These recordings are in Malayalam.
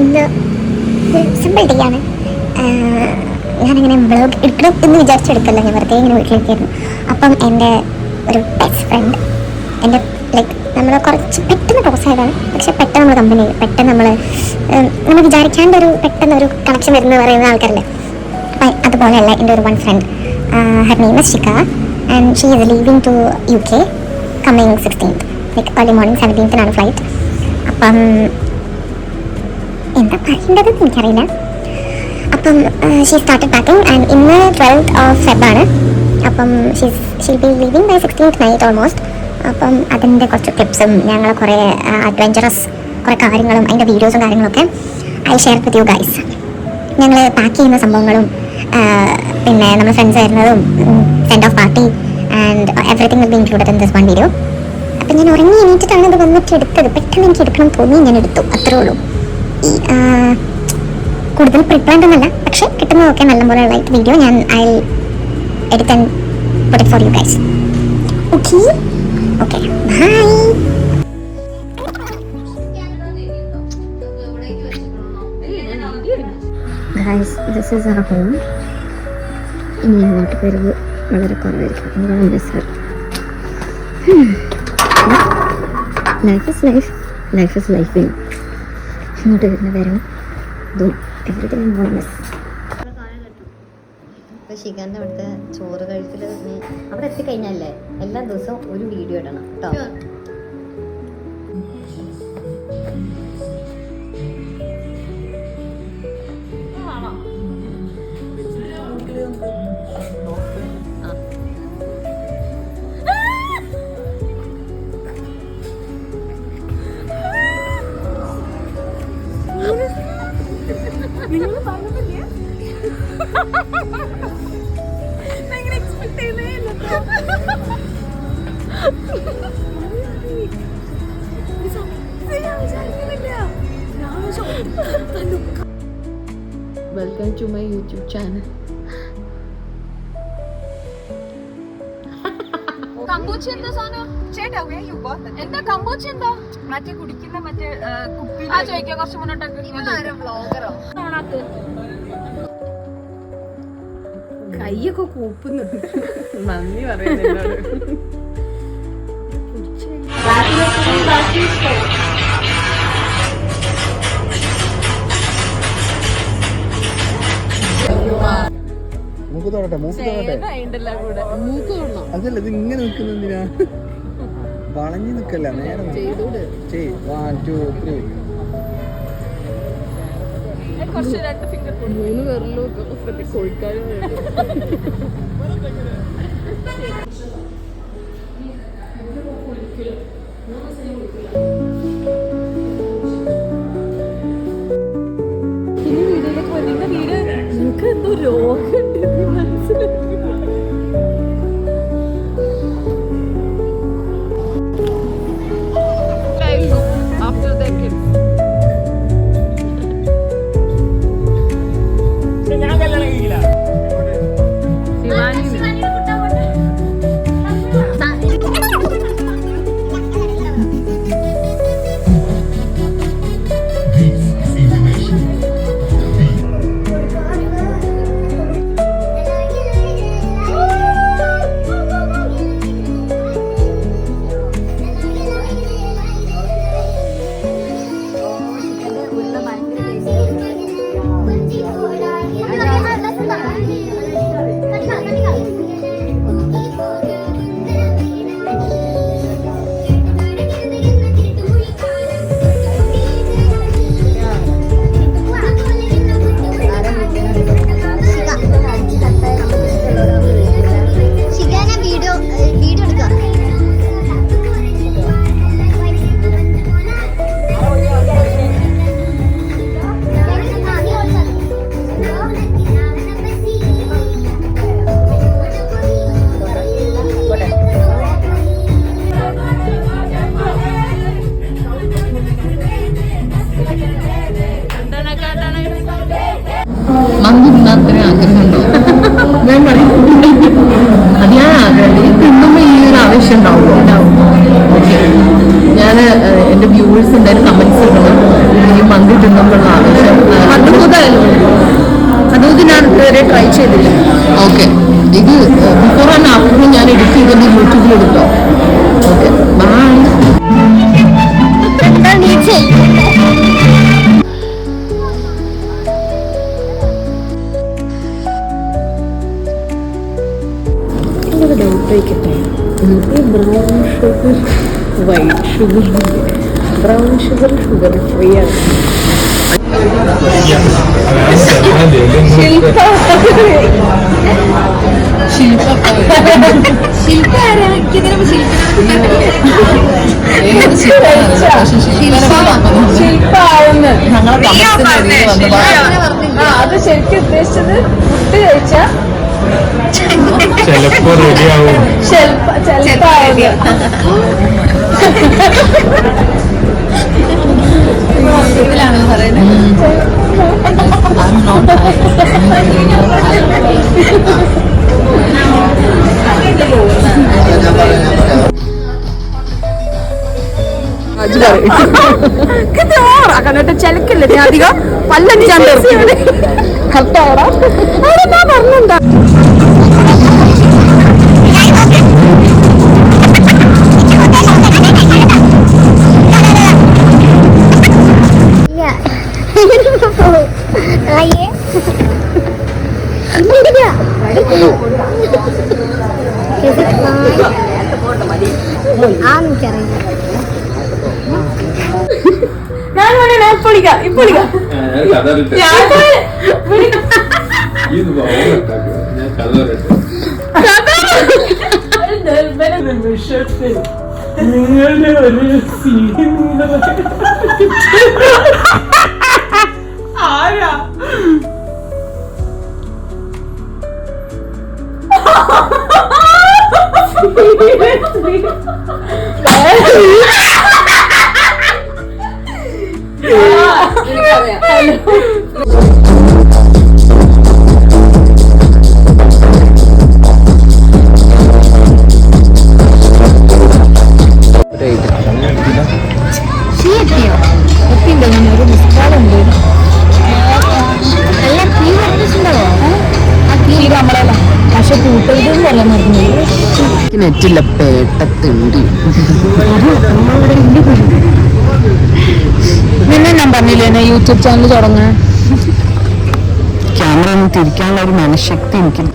ഇന്ന് സിമ്പിൾ ഡേ ആണ്. ഞാനിങ്ങനെ വ്ളോഗ് എടുക്കണം എന്ന് വിചാരിച്ചെടുക്കല്ല, ഞാൻ വെറുതെ ഇങ്ങനെ വീട്ടിലേക്കായിരുന്നു. അപ്പം എൻ്റെ ഒരു ബെസ്റ്റ് ഫ്രണ്ട്, എൻ്റെ ലൈക്ക് നമ്മൾ കുറച്ച് പെട്ടെന്ന് ക്ലോസ് ആയതാണ്. പക്ഷെ പെട്ടെന്ന് നമ്മൾ കമ്പനി പെട്ടെന്ന് നമ്മൾ വിചാരിക്കാണ്ടൊരു പെട്ടെന്നൊരു കണക്ഷൻ വരുന്ന പറയുന്ന ആൾക്കാരല്ലേ. അപ്പം അതുപോലെയല്ല എൻ്റെ ഒരു one friend. Her name is Shikha and she is leaving to UK coming 16th, like early morning 17th flight. അപ്പം എന്താ പറയേണ്ടത് എനിക്കറിയില്ല. അപ്പം ഷീ സ്റ്റാർട്ടഡ് പാക്കിംഗ് ആൻഡ് ഇന്ന് 12th of Feb ആണ്. അപ്പം she'll be leaving by 16th night almost. അപ്പം അതിൻ്റെ കുറച്ച് ക്ലിപ്സും ഞങ്ങൾ കുറേ അഡ്വഞ്ചറസ് കുറേ കാര്യങ്ങളും അതിൻ്റെ വീഡിയോസും കാര്യങ്ങളൊക്കെ I share with you guys. ഞങ്ങൾ പാക്ക് ചെയ്യുന്ന സംഭവങ്ങളും പിന്നെ നമ്മുടെ ഫ്രണ്ട്സ് വരുന്നതും send off party and everything will be included in this one video. അപ്പം ഞാൻ ഉറങ്ങി എണീറ്റിട്ടാണ് ഇത് വന്നിട്ട് എടുത്തത്. പെട്ടെന്ന് എനിക്ക് എടുക്കണം തോന്നി, ഞാൻ എടുത്തു, അത്രേ ഉള്ളൂ. ഈ കൂടുതൽ പ്രിപ്പയർഡ് ഒന്നല്ല, പക്ഷേ കിട്ടുന്നതൊക്കെ നല്ലപോലെ ലൈക്ക് വീഡിയോ ഞാൻ I edit and put it for you guys. Okay okay, bye. Guys, this is our home. ഇനി ഇങ്ങോട്ട് വരവ് വളരെ കുറവായിരിക്കും. Life is life, life is ലൈഫിങ്. ഇങ്ങോട്ട് വരണം ഇതും എവരിതിങ് ബോണസ്. ഇപ്പോൾ ഷിഖാൻ്റെ അവിടുത്തെ ചോറ് കഴിക്കൽ അവിടെ എത്തിക്കഴിഞ്ഞാലേ എല്ലാ ദിവസവും ഒരു വീഡിയോ ഇടണം കേട്ടോ. നിങ്ങൾ പറഞ്ഞില്ലേ? ഭയങ്കര എക്സ്പെക്ട് ചെയ്യുന്നേ. Welcome to my YouTube channel. Kombucha എന്താ സാധനം? എന്താ കമ്പൂച്ചി? എന്താ മറ്റേ കുടിക്കുന്ന മറ്റേ കുപ്പി ചോദിക്കാം. കുറച്ച് മുന്നോട്ടൊക്കെ കൈയൊക്കെ കൂപ്പുന്നു. നന്ദി പറയുന്നത്. അതല്ല, ഇത് ഇങ്ങനെ നിൽക്കുന്നതിനാ? വളഞ്ഞു നിക്കല്ല, നേരെ 1 2 3. കുറച്ച് 2 ഫിംഗർ 3 പേരിലും കോഴിക്കാരും ഇനി വീഡിയോയിലേക്ക് വരുന്ന വീട് നിങ്ങൾക്ക് എന്തോ രോഗമുണ്ട് മനസ്സിലാക്കി. മന്തി തിന്നാത്രയും ആഗ്രഹമുണ്ടോ? ഞാൻ അത് ഞാൻ ആഗ്രഹം തിന്നുമ്പോൾ ഈ ഒരു ആവശ്യം ഉണ്ടാവുമോ? ഓക്കെ, ഞാൻ എൻ്റെ വ്യൂവേഴ്സ് എന്തായാലും കമൻസ് ഇടണം ഈ മന്തി തിന്നുമ്പോഴുള്ള ആവശ്യം. ഇതുവരെ ട്രൈ ചെയ്തില്ല. ഓക്കെ, ഇത് ബിഫോർ ആൻഡ് ആഫ്റ്റർ ഞാൻ എഡിറ്റ് ചെയ്തത് യൂട്യൂബിൽ എടുത്തോ. Okay, bye. ഡൗട്ട് വയ്ക്കട്ടെ, ഈ brown sugar white sugar brown sugar free ആണ്. അത് ശരിക്കും ഉദ്ദേശിച്ചത് ഫുഡ് കഴിച്ചാ ചിലപ്പോ റെഡിയാവും. കണ്ടിട്ട് ചിലക്കല്ലേ അധികം പല്ലടിച്ചാണ്ട് കറക്റ്റാടാ പറഞ്ഞെന്താ നിങ്ങളുടെ ഒരു സീൻ ആരാ നെറ്റില്ല പേട്ടത്തേണ്ടി. പിന്നെ ഞാൻ പറഞ്ഞില്ലേ എന്നെ യൂട്യൂബ് ചാനൽ തുടങ്ങാൻ. ക്യാമറ ഒന്നും തിരിക്കാനുള്ള ഒരു മനഃശക്തി എനിക്ക്.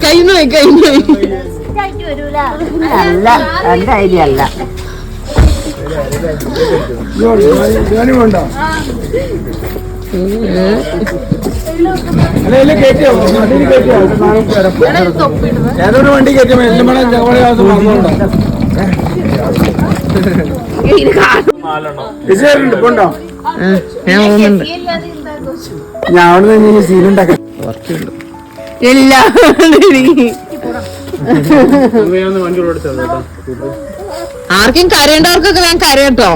കഴിഞ്ഞോയി അല്ല, എന്റെ ഐഡിയ അല്ല. ഏതൊരു വണ്ടി കയറ്റിയോ എല്ലാം പോണ്ടോ? ഞാൻ പോകുന്നുണ്ട്. ഞാൻ അവിടെ നിന്ന് സീനുണ്ടാക്കാം. ഇല്ല, ആർക്കും കരയേണ്ടവർക്കൊക്കെ ഞാൻ കരയട്ടോ.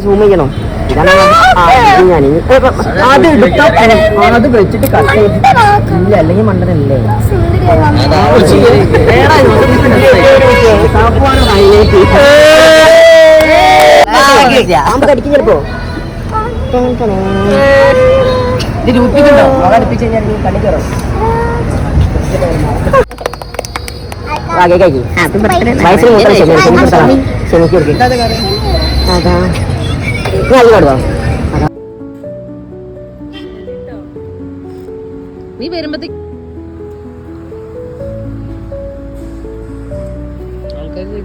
സൂം ചെയ്യണോ? അത് അത് വെച്ചിട്ട് കട്ട് ഇല്ല, അല്ലെങ്കിൽ മണ്ടനല്ലേ കടിക്കും ചിലപ്പോ. ഇത് രൂപിക്കുണ്ടോ? അവ അടുപ്പിച്ച് കഴിഞ്ഞാൽ കണ്ണി കയറും. വയസ്സിന് മൂത്രം ക്ഷമിക്കും. അതാ നീ അത് പാടുവോ? ഏറ്റവും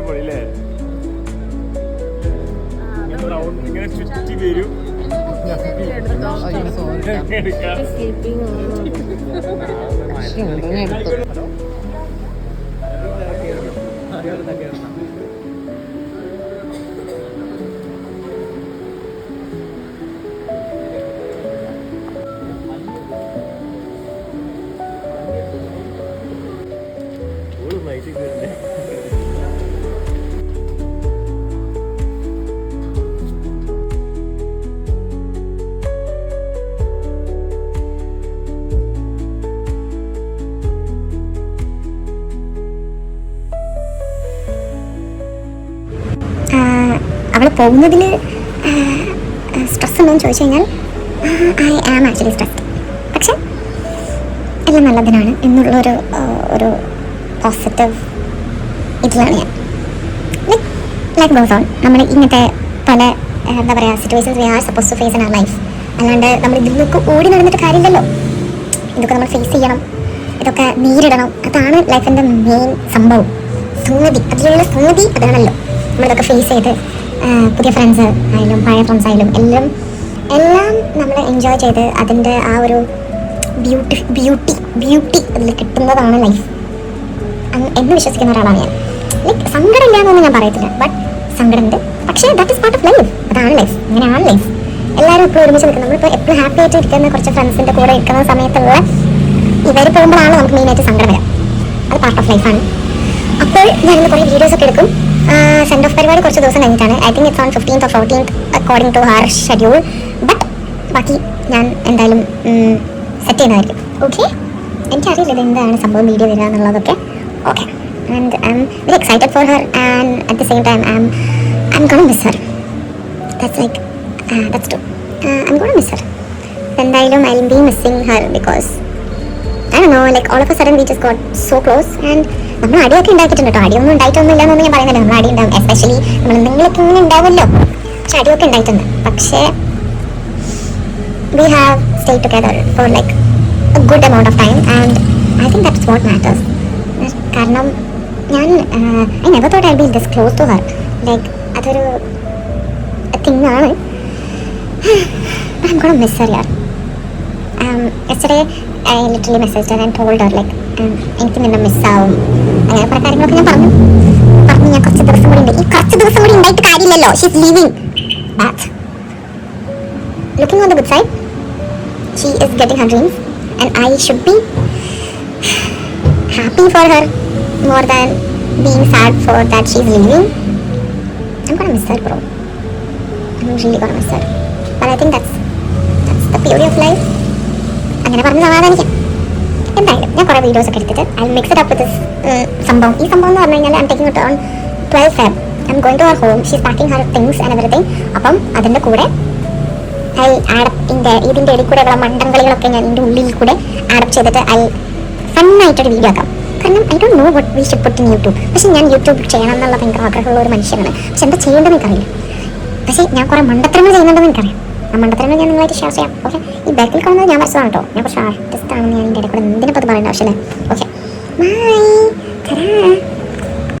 പൊളി അല്ലേ? ഇങ്ങനെ ചുറ്റി വരും. അവൾ പോകുന്നതിൽ സ്ട്രെസ് ഉണ്ടോ എന്ന് ചോദിച്ചു കഴിഞ്ഞാൽ ഐ ആം ആക്ച്വലി സ്ട്രെസ്ഡ്. പക്ഷെ എല്ലാം നല്ലതിനാണ് എന്നുള്ളൊരു ഒരു പോസിറ്റീവ് ഇതിലാണ് ഞാൻ. Like goes on. നമ്മൾ ഇങ്ങനത്തെ പല എന്താ പറയുക situations we are suppose to face in our life. അല്ലാണ്ട് നമ്മൾ ഇതിലൊക്കെ ഓടി നടന്നിട്ട് കാര്യമില്ലല്ലോ. ഇതൊക്കെ നമ്മൾ ഫേസ് ചെയ്യണം, ഇതൊക്കെ നേരിടണം. അതാണ് ലൈഫിൻ്റെ മെയിൻ സംഭവം, സംഗതി. അതിലുള്ള സംഗതി അതാണല്ലോ. നമ്മളിതൊക്കെ ഫേസ് ചെയ്ത് പുതിയ ഫ്രണ്ട്സ് ആയാലും പഴയ ഫ്രണ്ട്സ് ആയാലും എല്ലാം നമ്മൾ എൻജോയ് ചെയ്ത് അതിൻ്റെ ആ ഒരു ബ്യൂട്ടി അതിൽ കിട്ടുന്നതാണ് ലൈഫ് എന്ന് വിശ്വസിക്കുന്ന ഒരാളാണ് ഞാൻ. ലൈക്ക് സങ്കടമില്ല എന്നൊന്നും ഞാൻ പറയത്തില്ല, ബട്ട് സങ്കടമുണ്ട്. പക്ഷേ that is part of life. അതാണ് ലൈഫ്, അങ്ങനെയാണ് ലൈഫ്. എല്ലാവരും എപ്പോഴും ഒരുമിച്ച് നിൽക്കുന്നത്. നമ്മളിപ്പോൾ എപ്പോഴും ഹാപ്പി ആയിട്ട് ഇരിക്കുന്ന കുറച്ച് ഫ്രണ്ട്സിൻ്റെ കൂടെ ഇരിക്കുന്ന സമയത്തുള്ള ഇവർ പോകുമ്പോഴാണ് നമുക്ക് മെയിനായിട്ട് സങ്കടം വരിക. അത് പാർട്ട് ഓഫ് ലൈഫാണ്. അപ്പോൾ ഞാനിന്ന് കുറേ വീഡിയോസൊക്കെ എടുക്കും. സെൻഡ് ഓഫ് പരിപാടി കുറച്ച് ദിവസം കഴിഞ്ഞിട്ടാണ്. I think it's on 15th or 14th according to her schedule. But ബാക്കി ഞാൻ എന്തായാലും സെറ്റ് ചെയ്യുന്നതായിരിക്കും. ഓക്കെ, എനിക്കറിയില്ല ഇത് എന്താണ് സംഭവം വീഡിയോ വരിക എന്നുള്ളതൊക്കെ. Okay, and I am very excited for her and at the same time I M gonna miss Har. That's true. I'm gonna miss her. എന്തായാലും I'll be missing her because I don't know, like all of a sudden we just got so close and നമ്മൾ അടിയൊക്കെ ഉണ്ടാക്കിയിട്ടുണ്ട് കേട്ടോ. അടിയൊന്നും ഉണ്ടായിട്ടൊന്നും ഇല്ലെന്നൊന്നും ഞാൻ പറയുന്നില്ല. നമ്മൾ അടി ഉണ്ടാവും, എസ്പെഷ്യലി നമ്മൾ എന്തെങ്കിലുമൊക്കെ ഇങ്ങനെ ഉണ്ടാവുമല്ലോ. പക്ഷെ അടിയൊക്കെ ഉണ്ടായിട്ടുണ്ട്. പക്ഷേ we have stayed together for like a good amount of time and I think that's what matters. കാരണം ഞാൻ I never thought I'll be this close to her. Like അതൊരു തിങ്ങാണ്. I'm gonna miss her, yaar. Yesterday I literally messaged her and told her like എനിക്ക് നിന്നെ മിസ്സാവും, അങ്ങനെ പല കാര്യങ്ങളൊക്കെ ഞാൻ പറഞ്ഞു. ഞാൻ കുറച്ച് ദിവസം കൂടി ഉണ്ട്. ഈ കുറച്ച് ദിവസം കൂടി ഉണ്ടായിട്ട് കാര്യമില്ലല്ലോ. She's leaving. But looking on the good side, she is getting her dreams and I should be happy for her more than being sad for that she's leaving. I'm gonna miss her, bro. I'm really gonna miss her. But I think that's the beauty of life. അങ്ങനെ പറഞ്ഞ് സമാധാനിക്കാം. എന്തായാലും ഞാൻ കുറേ വീഡിയോസ് ഒക്കെ എടുത്തിട്ട് I mix it up with സംഭവം. ഈ സംഭവം എന്ന് പറഞ്ഞു കഴിഞ്ഞാൽ I'm taking it on 12 Feb. I'm going to her home. She's packing her things and everything. അപ്പം അതിൻ്റെ കൂടെ ഐ ആഡപ്പ് ഇതിൻ്റെ ഇടയിൽ കൂടെയുള്ള മണ്ടംകളികളൊക്കെ ഞാൻ ഇതിൻ്റെ ഉള്ളിൽ കൂടെ ആഡപ്പ് ചെയ്തിട്ട് ഐ ഫണ്ണായിട്ടൊരു വീഡിയോ ആക്കാം. കാരണം I don't know what we should put in YouTube. പക്ഷേ ഞാൻ യൂട്യൂബ് ചെയ്യണം എന്നുള്ള ഭയങ്കര ആഗ്രഹമുള്ള ഒരു മനുഷ്യനാണ്. പക്ഷെ എന്താ ചെയ്യേണ്ടതെന്ന് എനിക്കറിയില്ല. പക്ഷേ ഞാൻ കുറേ മണ്ടത്തരങ്ങൾ ചെയ്യുന്നുണ്ടെന്ന് എനിക്കറിയാം. ആ മണ്ടത്തരങ്ങൾ ഞാൻ നിങ്ങളായിട്ട് ഷെയർ ചെയ്യാം. ഓക്കെ, ഈ ബാക്കിൽ കാണുന്നത് ഞാൻ വരച്ചതാണ് കേട്ടോ. ഞാൻ കുറച്ച് ആർട്ടിസ്റ്റ് ആണെന്ന് ഞാൻ ഇതിൻ്റെ ഇടയിൽ കൂടെ എന്തിനെ പറ്റി പറയേണ്ട ആവശ്യമില്ല. Okay, by.